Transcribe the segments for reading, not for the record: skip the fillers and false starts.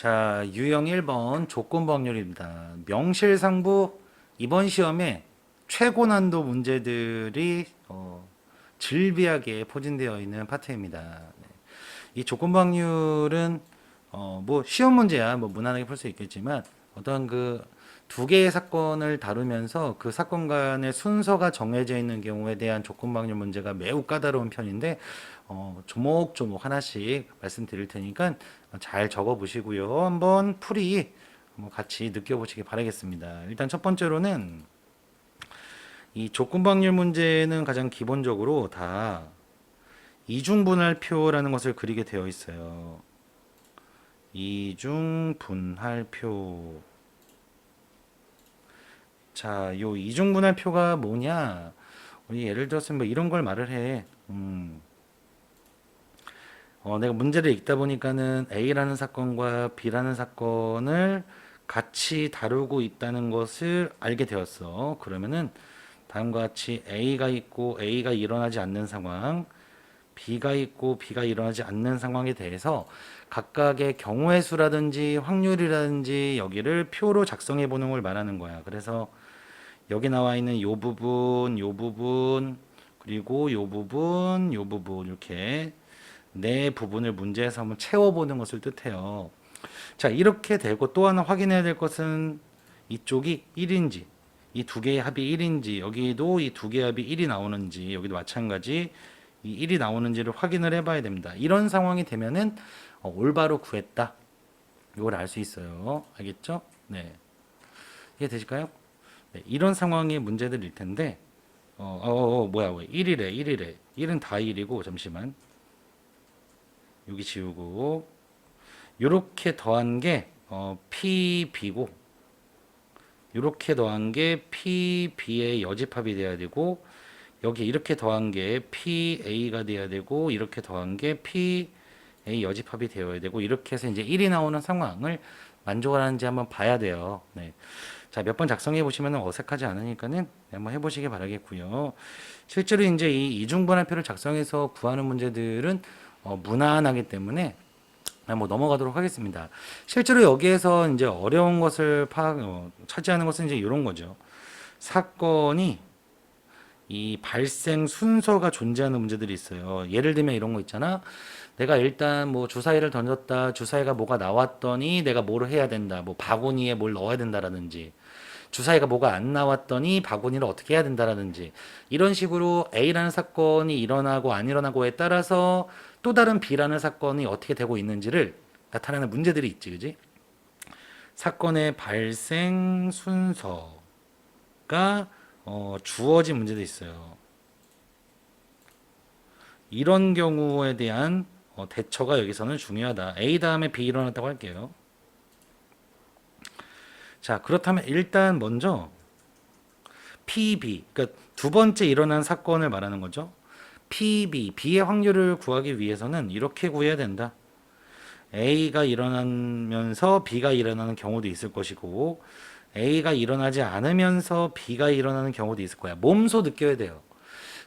자, 유형 1번 조건부 확률입니다. 명실상부 이번 시험에 최고 난도 문제들이 질비하게 포진되어 있는 파트입니다. 네. 이 조건부 확률은 뭐 시험 문제야 뭐 무난하게 풀 수 있겠지만 어떤 그 두 개의 사건을 다루면서 그 사건 간의 순서가 정해져 있는 경우에 대한 조건부 확률 문제가 매우 까다로운 편인데 조목조목 하나씩 말씀드릴 테니까 잘 적어 보시고요. 한번 풀이 같이 느껴보시기 바라겠습니다. 일단 첫 번째로는 이 조건부 확률 문제는 가장 기본적으로 다 이중분할표라는 것을 그리게 되어 있어요. 이중분할표. 자, 요 이중분할표가 뭐냐? 우리 예를 들어서 뭐 이런 걸 말을 해. 내가 문제를 읽다 보니까는 A라는 사건과 B라는 사건을 같이 다루고 있다는 것을 알게 되었어. 그러면은 다음과 같이 A가 있고 A가 일어나지 않는 상황, B가 있고 B가 일어나지 않는 상황에 대해서 각각의 경우의 수라든지 확률이라든지 여기를 표로 작성해 보는 걸 말하는 거야. 그래서 여기 나와 있는 요 부분, 요 부분, 그리고 요 부분, 요 부분 이렇게 네 부분을 문제에서 한번 채워보는 것을 뜻해요. 자, 이렇게 되고 또 하나 확인해야 될 것은 이쪽이 1인지, 이 두 개의 합이 1인지, 여기도 이 두 개의 합이 1이 나오는지, 여기도 마찬가지 이 1이 나오는지를 확인을 해봐야 됩니다. 이런 상황이 되면은 올바로 구했다. 이걸 알 수 있어요. 알겠죠? 네. 이해 되실까요? 네, 이런 상황의 문제들일 텐데, 뭐야, 1이래, 1이래. 1은 다 1이고, 잠시만. 여기 지우고, 요렇게 더한 게, PB고, 요렇게 더한 게 PB의 여집합이 돼야 되고, 여기 이렇게 더한 게 PA가 돼야 되고, 이렇게 더한 게 PA 여집합이 되어야 되고, 이렇게 해서 이제 1이 나오는 상황을 만족을 하는지 한번 봐야 돼요. 네. 자, 몇 번 작성해 보시면 어색하지 않으니까는 한번 해보시기 바라겠고요. 실제로 이제 이 이중분할표를 작성해서 구하는 문제들은 무난하기 때문에 뭐 넘어가도록 하겠습니다. 실제로 여기에서 이제 어려운 것을 차지하는 것은 이제 이런 거죠. 사건이 이 발생 순서가 존재하는 문제들이 있어요. 예를 들면 이런 거 있잖아. 내가 일단 뭐 주사위를 던졌다. 주사위가 뭐가 나왔더니 내가 뭐를 해야 된다. 뭐 바구니에 뭘 넣어야 된다라든지. 주사위가 뭐가 안 나왔더니 바구니를 어떻게 해야 된다라든지. 이런 식으로 A라는 사건이 일어나고 안 일어나고에 따라서 또 다른 B라는 사건이 어떻게 되고 있는지를 나타내는 문제들이 있지, 그지? 사건의 발생 순서가 주어진 문제도 있어요. 이런 경우에 대한 대처가 여기서는 중요하다. A 다음에 B 일어났다고 할게요. 자, 그렇다면 일단 먼저 PB, 그러니까 두 번째 일어난 사건을 말하는 거죠. PB, B의 확률을 구하기 위해서는 이렇게 구해야 된다. A가 일어나면서 B가 일어나는 경우도 있을 것이고, A가 일어나지 않으면서 B가 일어나는 경우도 있을 거야. 몸소 느껴야 돼요.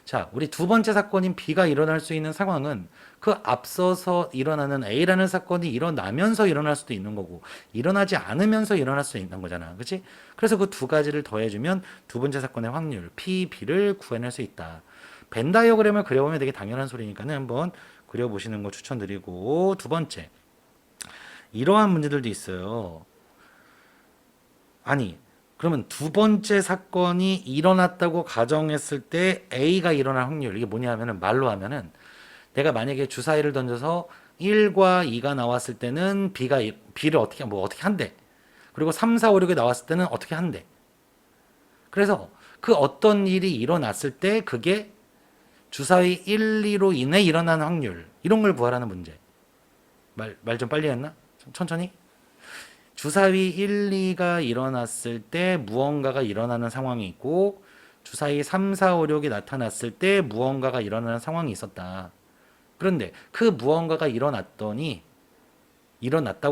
자, 우리 두 번째 사건인 B가 일어날 수 있는 상황은 그 앞서서 일어나는 A라는 사건이 일어나면서 일어날 수도 있는 거고, 일어나지 않으면서 일어날 수 있는 거잖아. 그치? 그래서 그 두 가지를 더해주면 두 번째 사건의 확률, P, B를 구해낼 수 있다. 벤 다이어그램을 그려보면 되게 당연한 소리니까는 한번 그려보시는 거 추천드리고, 두 번째. 이러한 문제들도 있어요. 아니, 그러면 두 번째 사건이 일어났다고 가정했을 때 A가 일어날 확률, 이게 뭐냐 하면은 말로 하면은 내가 만약에 주사위를 던져서 1과 2가 나왔을 때는 B를 어떻게 한대. 그리고 3, 4, 5, 6이 나왔을 때는 어떻게 한대. 그래서 그 어떤 일이 일어났을 때 그게 주사위 1, 2로 인해 일어나는 확률, 이런 걸 구하라는 문제. 말 좀 빨리 했나? 천천히? 주사위 1, 2가 일어났을 때 무언가가 일어나는 상황이 있고 주사위 3, 4, 5, 6이 나타났을 때 무언가가 일어나는 상황이 있었다. 그런데 그 무언가가 일어났다고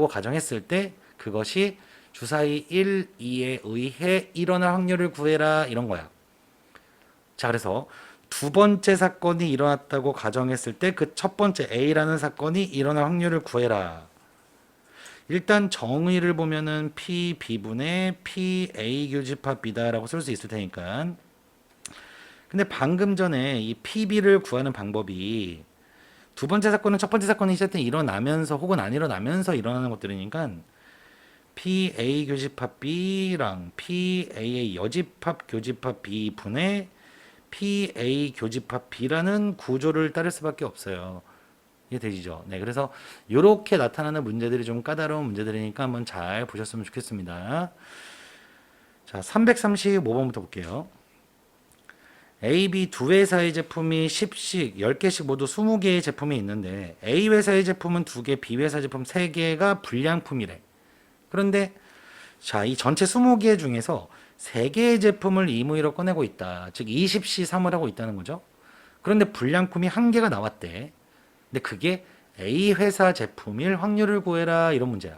가정했을 때 그것이 주사위 1, 2에 의해 일어날 확률을 구해라 이런 거야. 자, 그래서 두 번째 사건이 일어났다고 가정했을 때 그 첫 번째 A라는 사건이 일어날 확률을 구해라. 일단 정의를 보면은 PB분의 PA 교집합 B다라고 쓸 수 있을 테니까. 근데 방금 전에 이 PB를 구하는 방법이 두 번째 사건은 첫 번째 사건이 어쨌든 일어나면서 혹은 안 일어나면서 일어나는 것들이니까 PA 교집합 B랑 PA의 여집합 교집합 B분의 PA 교집합 B라는 구조를 따를 수밖에 없어요. 이게 되시죠? 네, 그래서 이렇게 나타나는 문제들이 좀 까다로운 문제들이니까 한번 잘 보셨으면 좋겠습니다. 자, 335번부터 볼게요. A, B 두 회사의 제품이 10씩, 10개씩 모두 20개의 제품이 있는데 A 회사의 제품은 2개, B 회사 제품 3개가 불량품이래. 그런데 자, 이 전체 20개 중에서 3개의 제품을 임의로 꺼내고 있다. 즉 20시 3을 하고 있다는 거죠. 그런데 불량품이 1개가 나왔대. 근데 그게 A 회사 제품일 확률을 구해라 이런 문제야.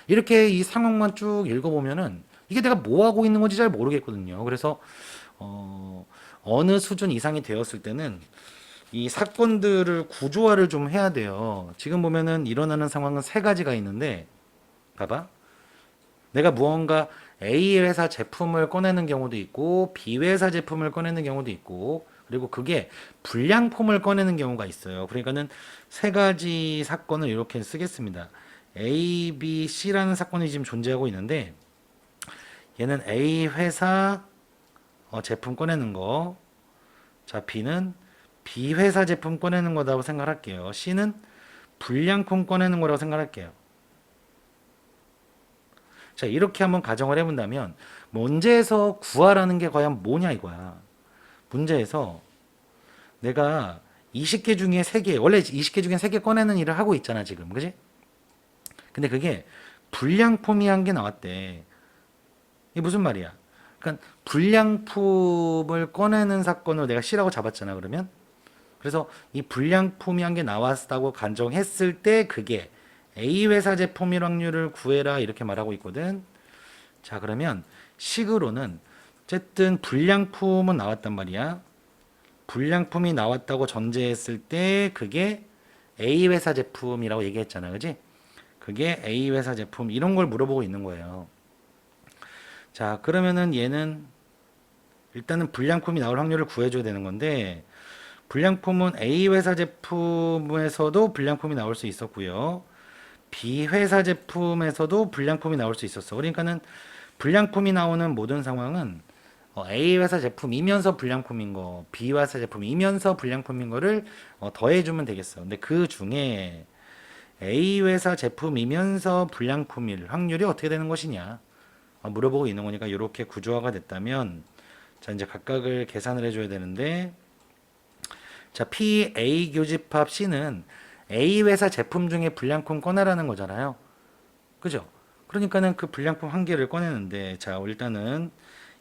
이렇게 이 상황만 쭉 읽어보면은 이게 내가 뭐 하고 있는 건지 잘 모르겠거든요. 그래서 어느 수준 이상이 되었을 때는 이 사건들을 구조화를 좀 해야 돼요. 지금 보면은 일어나는 상황은 세 가지가 있는데, 봐봐. 내가 무언가 A 회사 제품을 꺼내는 경우도 있고, B 회사 제품을 꺼내는 경우도 있고, 그리고 그게 불량품을 꺼내는 경우가 있어요. 그러니까는 세 가지 사건을 이렇게 쓰겠습니다. A, B, C라는 사건이 지금 존재하고 있는데, 얘는 A 회사 제품 꺼내는 거, 자, B는 B 회사 제품 꺼내는 거라고 생각할게요. C는 불량품 꺼내는 거라고 생각할게요. 자, 이렇게 한번 가정을 해본다면 문제에서 구하라는 게 과연 뭐냐 이거야. 문제에서 내가 20개 중에 3개, 원래 20개 중에 3개 꺼내는 일을 하고 있잖아 지금, 그지? 근데 그게 불량품이 한 개 나왔대. 이게 무슨 말이야? 그러니까 불량품을 꺼내는 사건을 내가 C라고 잡았잖아 그러면. 그래서 이 불량품이 한 개 나왔다고 간정했을 때 그게 A 회사 제품일 확률을 구해라 이렇게 말하고 있거든. 자, 그러면 식으로는 어쨌든 불량품은 나왔단 말이야. 불량품이 나왔다고 전제했을 때 그게 A 회사 제품이라고 얘기했잖아. 그지? 그게 A 회사 제품 이런 걸 물어보고 있는 거예요. 자, 그러면은 얘는 일단은 불량품이 나올 확률을 구해줘야 되는 건데 불량품은 A 회사 제품에서도 불량품이 나올 수 있었고요. B 회사 제품에서도 불량품이 나올 수 있었어. 그러니까는 불량품이 나오는 모든 상황은 A 회사 제품이면서 불량품인 거, B 회사 제품이면서 불량품인 거를 더해주면 되겠어. 근데 그 중에 A 회사 제품이면서 불량품일 확률이 어떻게 되는 것이냐 물어보고 있는 거니까 이렇게 구조화가 됐다면 자 이제 각각을 계산을 해줘야 되는데 자 PA 교집합 C는 A 회사 제품 중에 불량품 꺼내라는 거잖아요. 그죠? 그러니까는 그 불량품 한 개를 꺼내는데 자 일단은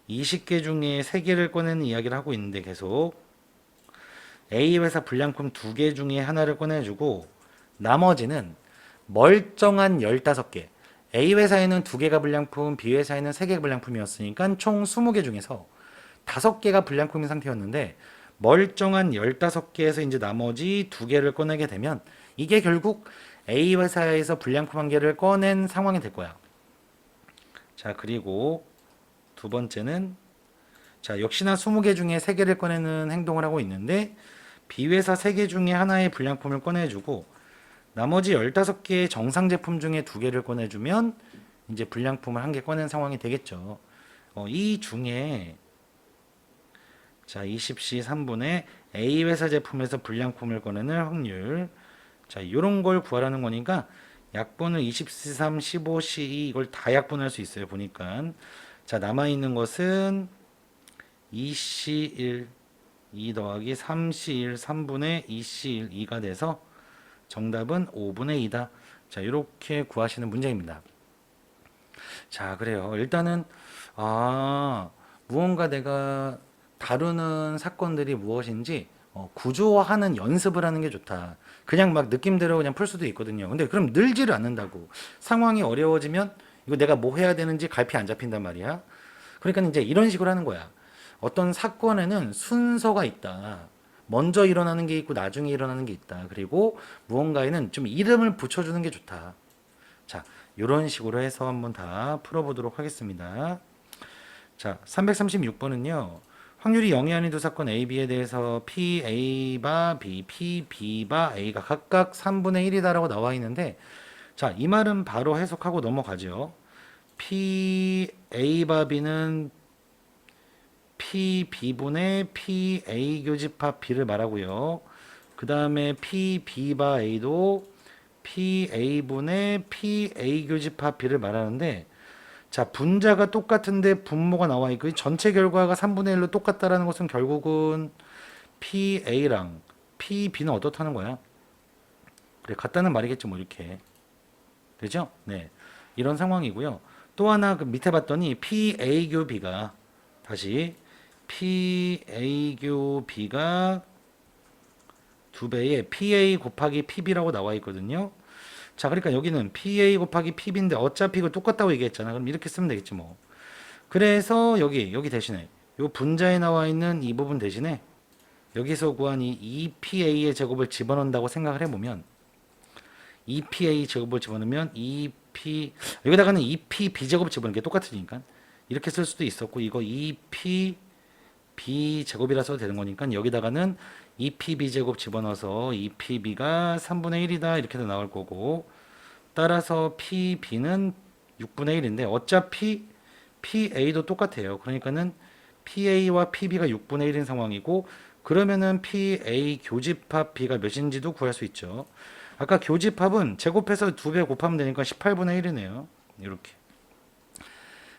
20개 중에 3개를 꺼내는 이야기를 하고 있는데 계속 A 회사 불량품 2개 중에 하나를 꺼내주고 나머지는 멀쩡한 15개 A 회사에는 2개가 불량품, B 회사에는 3개가 불량품이었으니까 총 20개 중에서 5개가 불량품인 상태였는데 멀쩡한 15개에서 이제 나머지 2개를 꺼내게 되면 이게 결국 A 회사에서 불량품 한 개를 꺼낸 상황이 될 거야. 자, 그리고 두 번째는 자, 역시나 20개 중에 3개를 꺼내는 행동을 하고 있는데 B 회사 3개 중에 하나의 불량품을 꺼내주고 나머지 15개의 정상 제품 중에 2개를 꺼내주면 이제 불량품을 한 개 꺼낸 상황이 되겠죠. 이 중에 자, 20시 3분의 A 회사 제품에서 불량품을 꺼내는 확률. 자, 이런 걸 구하라는 거니까 약분을 20시 3, 15시 2 이걸 다 약분할 수 있어요. 보니까. 자, 남아있는 것은 2시 1, 2 더하기 3시 1, 3분의 2시 1, 2가 돼서 정답은 5분의 2다. 자, 이렇게 구하시는 문제입니다. 자, 그래요. 일단은 무언가 내가 다루는 사건들이 무엇인지 구조화하는 연습을 하는 게 좋다. 그냥 막 느낌대로 그냥 풀 수도 있거든요. 근데 그럼 늘지를 않는다고. 상황이 어려워지면 이거 내가 뭐 해야 되는지 갈피 안 잡힌단 말이야. 그러니까 이제 이런 식으로 하는 거야. 어떤 사건에는 순서가 있다. 먼저 일어나는 게 있고 나중에 일어나는 게 있다. 그리고 무언가에는 좀 이름을 붙여주는 게 좋다. 자, 이런 식으로 해서 한번 다 풀어보도록 하겠습니다. 자, 336번은요. 확률이 0이 아닌 두 사건 A, B에 대해서 P, A 바 B, P, B 바 A가 각각 3분의 1이다라고 나와 있는데, 자, 이 말은 바로 해석하고 넘어가죠. P, A 바 B는 P, B분의 P, A 교집합 B를 말하고요. 그 다음에 P, B 바 A도 P, A분의 P, A 교집합 B를 말하는데, 자, 분자가 똑같은데 분모가 나와 있고 전체 결과가 3분의 1로 똑같다라는 것은 결국은 PA랑 PB는 어떻다는 거야? 그래, 같다는 말이겠죠, 뭐 이렇게. 되죠? 네. 이런 상황이고요. 또 하나 그 밑에 봤더니 PA 교 B가 다시 PA 교 B가 2배의 PA 곱하기 PB라고 나와 있거든요. 자, 그러니까 여기는 PA 곱하기 PB인데 어차피 이거 똑같다고 얘기했잖아. 그럼 이렇게 쓰면 되겠지 뭐. 그래서 여기 대신에 요 분자에 나와 있는 이 부분 대신에 여기서 구한 이 EPA의 제곱을 집어넣는다고 생각을 해보면 EPA 제곱을 집어넣으면 EP 여기다가는 EPB 제곱 집어넣는 게 똑같으니까 이렇게 쓸 수도 있었고 이거 EPB 제곱이라서 되는 거니까 여기다가는 EPB 제곱 집어넣어서 EPB가 3분의 1이다 이렇게도 나올 거고 따라서 PB는 6분의 1인데 어차피 PA도 똑같아요. 그러니까는 PA와 PB가 6분의 1인 상황이고 그러면은 PA 교집합 B가 몇인지도 구할 수 있죠. 아까 교집합은 제곱해서 2배 곱하면 되니까 18분의 1이네요. 이렇게.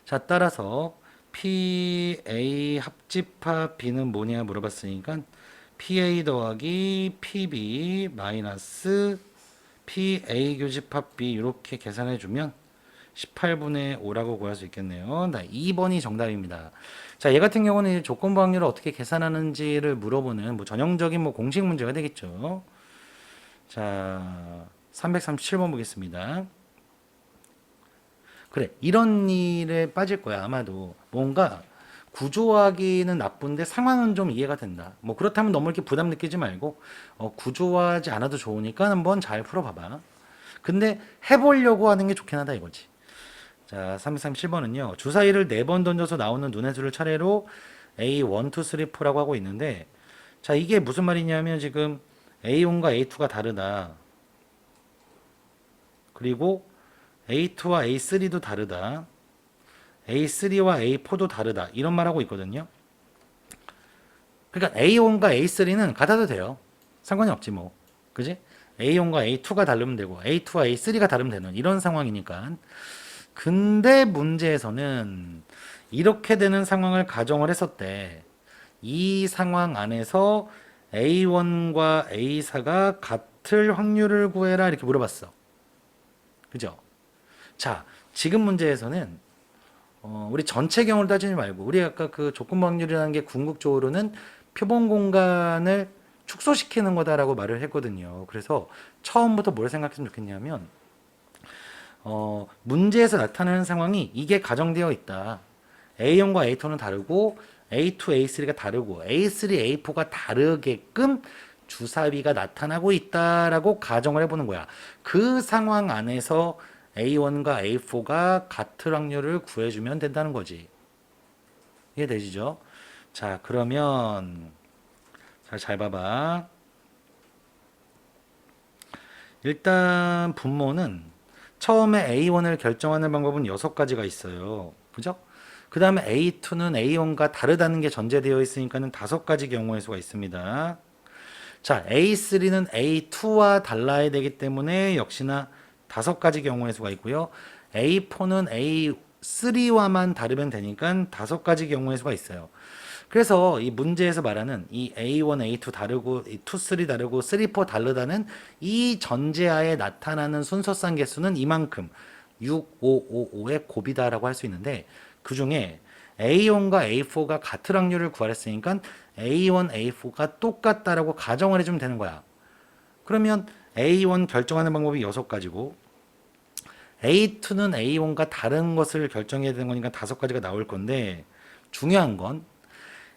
자, 따라서 PA 합집합 B는 뭐냐 물어봤으니까 PA 더하기 PB 마이너스 PA 교집합 B 이렇게 계산해 주면 18분의 5라고 구할 수 있겠네요. 2번이 정답입니다. 자, 얘 같은 경우는 조건부 확률을 어떻게 계산하는지를 물어보는 뭐 전형적인 뭐 공식 문제가 되겠죠. 자, 337번 보겠습니다. 그래, 이런 일에 빠질 거야, 아마도. 뭔가 구조하기는 나쁜데 상황은 좀 이해가 된다. 뭐 그렇다면 너무 이렇게 부담 느끼지 말고 구조하지 않아도 좋으니까 한번 잘 풀어봐봐. 근데 해보려고 하는 게 좋긴 하다 이거지. 자, 337번은요. 주사위를 4번 던져서 나오는 눈의 수를 차례로 A1, 2, 3, 4라고 하고 있는데 자, 이게 무슨 말이냐면 지금 A1과 A2가 다르다. 그리고 A2와 A3도 다르다. A3와 A4도 다르다. 이런 말하고 있거든요. 그러니까 A1과 A3는 같아도 돼요. 상관이 없지 뭐. 그지? A1과 A2가 다르면 되고 A2와 A3가 다르면 되는 이런 상황이니까. 근데 문제에서는 이렇게 되는 상황을 가정을 했었대. 이 상황 안에서 A1과 A4가 같을 확률을 구해라 이렇게 물어봤어. 그죠? 자, 지금 문제에서는 우리 전체 경우를 따지지 말고 우리 아까 그 조건부 확률이라는 게 궁극적으로는 표본 공간을 축소시키는 거다라고 말을 했거든요. 그래서 처음부터 뭘 생각했으면 좋겠냐면 문제에서 나타나는 상황이 이게 가정되어 있다. A1과 A2는 다르고 A2, A3가 다르고 A3, A4가 다르게끔 주사위가 나타나고 있다라고 가정을 해보는 거야. 그 상황 안에서 A1과 A4가 같을 확률을 구해주면 된다는 거지. 이해되시죠? 자, 그러면 잘 봐봐. 일단 분모는 처음에 A1을 결정하는 방법은 6가지가 있어요. 그죠? 그 다음에 A2는 A1과 다르다는 게 전제되어 있으니까는 5가지 경우의 수가 있습니다. 자, A3는 A2와 달라야 되기 때문에 역시나 5가지 경우의 수가 있고요. A4는 A3와만 다르면 되니까 5가지 경우의 수가 있어요. 그래서 이 문제에서 말하는 이 A1, A2 다르고 2, 3 다르고 3, 4 다르다는 이 전제하에 나타나는 순서상 개수는 이만큼 6, 5, 5, 5의 곱이다라고 할 수 있는데 그 중에 A1과 A4가 같을 확률을 구하랬으니까 A1, A4가 똑같다라고 가정을 해주면 되는 거야. 그러면 A1 결정하는 방법이 6가지고 A2는 A1과 다른 것을 결정해야 되는 거니까 5가지가 나올 건데 중요한 건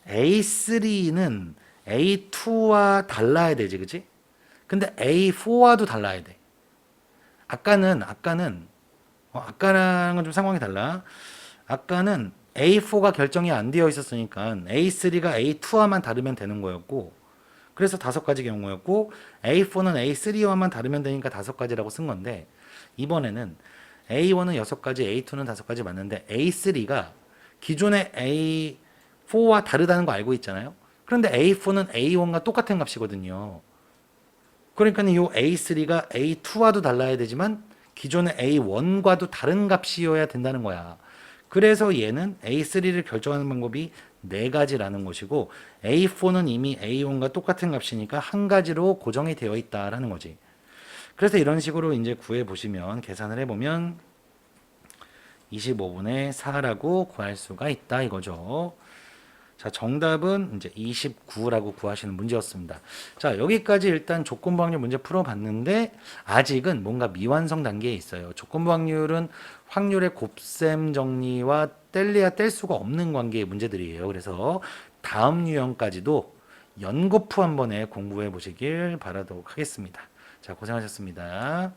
A3는 A2와 달라야 되지, 그치? 근데 A4와도 달라야 돼. 아까는 아까랑은 좀 상황이 달라. 아까는 A4가 결정이 안 되어 있었으니까 A3가 A2와만 다르면 되는 거였고, 그래서 다섯 가지 경우였고, A4는 A3와만 다르면 되니까 다섯 가지라고 쓴 건데, 이번에는 A1은 여섯 가지, A2는 다섯 가지 맞는데, A3가 기존의 A4와 다르다는 거 알고 있잖아요. 그런데 A4는 A1과 똑같은 값이거든요. 그러니까 이 A3가 A2와도 달라야 되지만 기존의 A1과도 다른 값이어야 된다는 거야. 그래서 얘는 A3를 결정하는 방법이 네 가지라는 것이고 A4는 이미 A1과 똑같은 값이니까 한 가지로 고정이 되어 있다라는 거지. 그래서 이런 식으로 이제 구해 보시면 계산을 해 보면 25분의 4라고 구할 수가 있다 이거죠. 자, 정답은 이제 29라고 구하시는 문제였습니다. 자, 여기까지 일단 조건부 확률 문제 풀어봤는데 아직은 뭔가 미완성 단계에 있어요. 조건부 확률은 확률의 곱셈 정리와 뗄래야 뗄 수가 없는 관계의 문제들이에요. 그래서 다음 유형까지도 연거푸 한 번에 공부해 보시길 바라도록 하겠습니다. 자, 고생하셨습니다.